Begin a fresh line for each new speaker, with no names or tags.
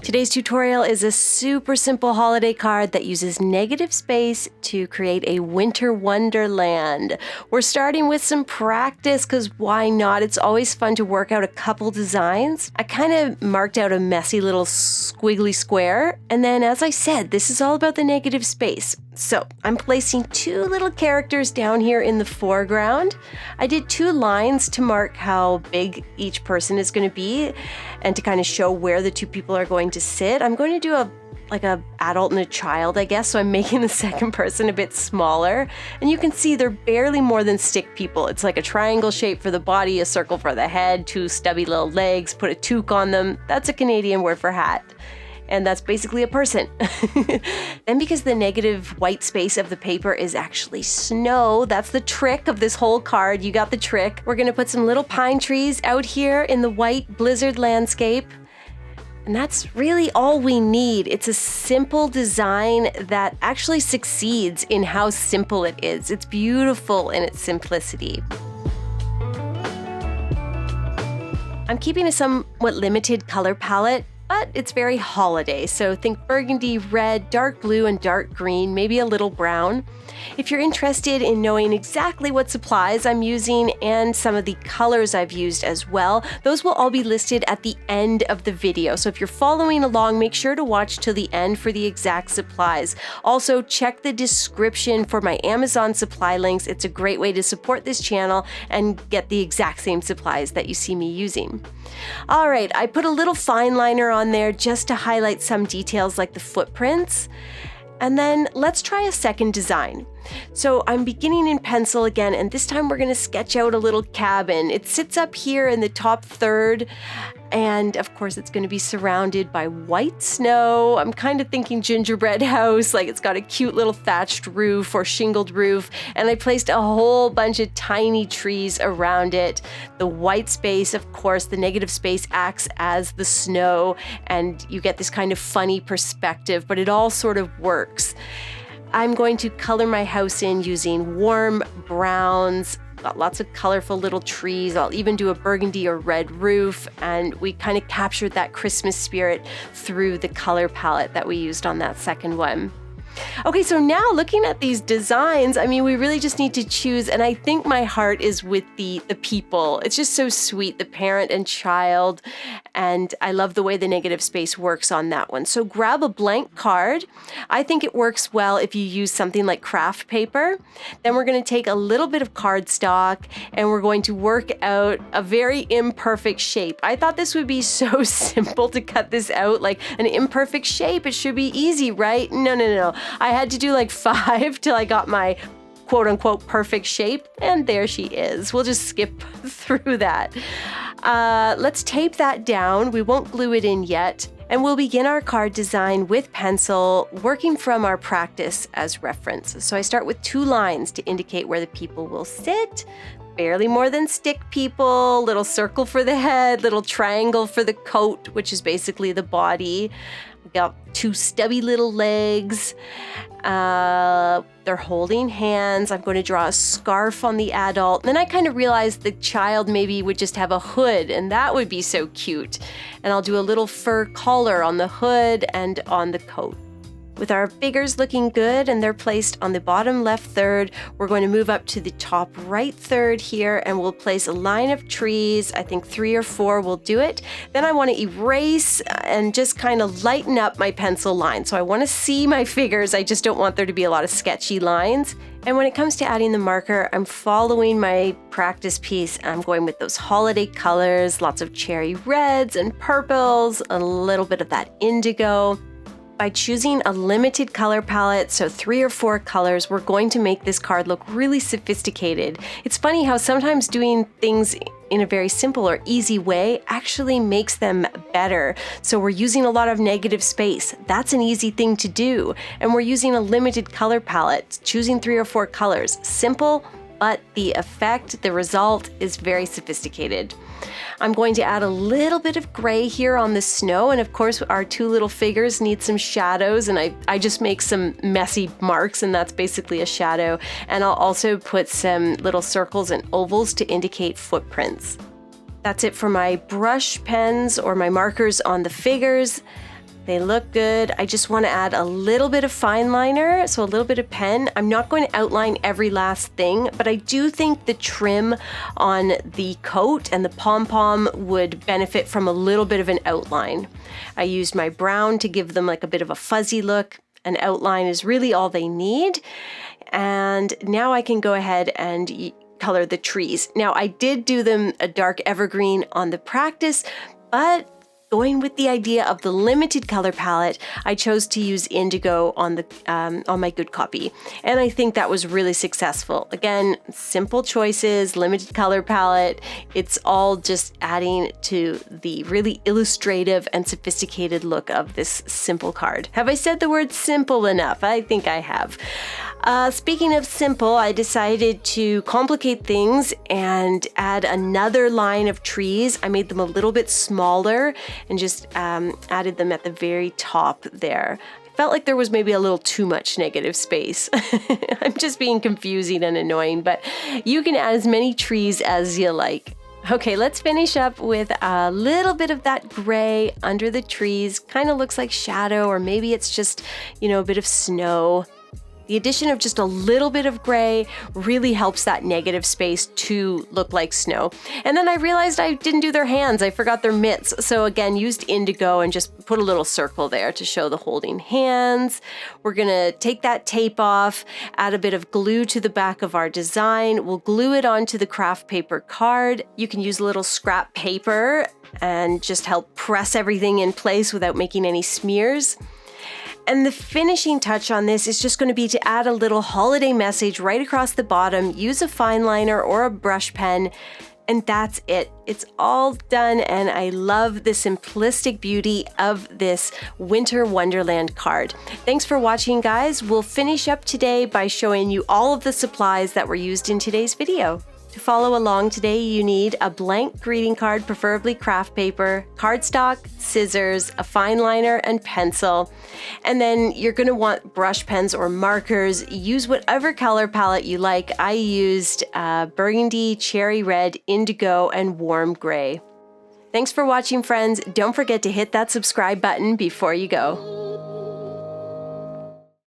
Today's tutorial is a super simple holiday card that uses negative space to create a winter wonderland. We're starting with some practice because why not? It's always fun to work out a couple designs. I kind of marked out a messy little squiggly square, and then as I said, this is all about the negative space. So I'm placing two little characters down here in the foreground. I did two lines to mark how big each person is going to be and to kind of show where the two people are going to sit. I'm going to do a adult and a child, I guess, so I'm making the second person a bit smaller. And you can see they're barely more than stick people. It's like a triangle shape for the body, a circle for the head, two stubby little legs, put a toque on them. That's a Canadian word for hat. And that's basically a person. Then because the negative white space of the paper is actually snow, that's the trick of this whole card. You got the trick. We're gonna put some little pine trees out here in the white blizzard landscape. And that's really all we need. It's a simple design that actually succeeds in how simple it is. It's beautiful in its simplicity. I'm keeping a somewhat limited color palette, but it's very holiday, so think burgundy, red, dark blue, and dark green, maybe a little brown. If you're interested in knowing exactly what supplies I'm using and some of the colors I've used as well, those will all be listed at the end of the video. So if you're following along, make sure to watch till the end for the exact supplies. Also, check the description for my Amazon supply links. It's a great way to support this channel and get the exact same supplies that you see me using. All right, I put a little fine liner on there just to highlight some details like the footprints. And then let's try a second design. So I'm beginning in pencil again, and this time we're going to sketch out a little cabin. It sits up here in the top third, and of course it's going to be surrounded by white snow. I'm kind of thinking gingerbread house, like it's got a cute little thatched roof or shingled roof, and I placed a whole bunch of tiny trees around it. The white space, of course, the negative space acts as the snow, and you get this kind of funny perspective, but it all sort of works. I'm going to color my house in using warm browns, got lots of colorful little trees. I'll even do a burgundy or red roof, and we kind of captured that Christmas spirit through the color palette that we used on that second one. Okay, so now looking at these designs, I mean, we really just need to choose, and I think my heart is with the people. It's just so sweet, the parent and child, and I love the way the negative space works on that one. So grab a blank card. I think it works well if you use something like craft paper. Then we're going to take a little bit of cardstock, and we're going to work out a very imperfect shape. I thought this would be so simple to cut this out, like an imperfect shape. It should be easy, right? No. I had to do like 5 till I got my quote unquote perfect shape, and there she is. We'll just skip through that. Let's tape that down. We won't glue it in yet. And we'll begin our card design with pencil, working from our practice as reference. So I start with 2 lines to indicate where the people will sit. Barely more than stick people, little circle for the head, little triangle for the coat, which is basically the body. We got 2 stubby little legs. They're holding hands. I'm going to draw a scarf on the adult. Then I kind of realized the child maybe would just have a hood, and that would be so cute. And I'll do a little fur collar on the hood and on the coat. With our figures looking good and they're placed on the bottom left third, we're going to move up to the top right third here, and we'll place a line of trees. I think 3 or 4 will do it. Then I want to erase and just kind of lighten up my pencil line. So I want to see my figures. I just don't want there to be a lot of sketchy lines. And when it comes to adding the marker, I'm following my practice piece. I'm going with those holiday colors, lots of cherry reds and purples, a little bit of that indigo. By choosing a limited color palette, so 3 or 4 colors, we're going to make this card look really sophisticated. It's funny how sometimes doing things in a very simple or easy way actually makes them better. So we're using a lot of negative space. That's an easy thing to do. And we're using a limited color palette, choosing 3 or 4 colors. Simple, but the effect, the result is very sophisticated. I'm going to add a little bit of gray here on the snow, and of course our 2 little figures need some shadows, and I just make some messy marks, and that's basically a shadow. And I'll also put some little circles and ovals to indicate footprints. That's it for my brush pens or my markers on the figures. They look good. I just want to add a little bit of fine liner, so a little bit of pen. I'm not going to outline every last thing, but I do think the trim on the coat and the pom-pom would benefit from a little bit of an outline. I used my brown to give them like a bit of a fuzzy look. An outline is really all they need. And now I can go ahead and color the trees. Now I did do them a dark evergreen on the practice, but going with the idea of the limited color palette, I chose to use indigo on my good copy, and I think that was really successful. Again, simple choices, limited color palette. It's all just adding to the really illustrative and sophisticated look of this simple card. Have I said the word simple enough? I think I have. Speaking of simple, I decided to complicate things and add another line of trees. I made them a little bit smaller and just added them at the very top there. I felt like there was maybe a little too much negative space. I'm just being confusing and annoying, but you can add as many trees as you like. Okay, let's finish up with a little bit of that gray under the trees. Kind of looks like shadow, or maybe it's just, a bit of snow. The addition of just a little bit of gray really helps that negative space to look like snow. And then I realized I didn't do their hands. I forgot their mitts. So again, used indigo and just put a little circle there to show the holding hands. We're gonna take that tape off, add a bit of glue to the back of our design. We'll glue it onto the craft paper card. You can use a little scrap paper and just help press everything in place without making any smears. And the finishing touch on this is just going to be to add a little holiday message right across the bottom, use a fine liner or a brush pen, and that's it. It's all done, and I love the simplistic beauty of this Winter Wonderland card. Thanks for watching, guys. We'll finish up today by showing you all of the supplies that were used in today's video. To follow along today, you need a blank greeting card, preferably craft paper, cardstock, scissors, a fine liner, and pencil. And then you're going to want brush pens or markers. Use whatever color palette you like. I used burgundy, cherry red, indigo, and warm gray. Thanks for watching, friends. Don't forget to hit that subscribe button before you go.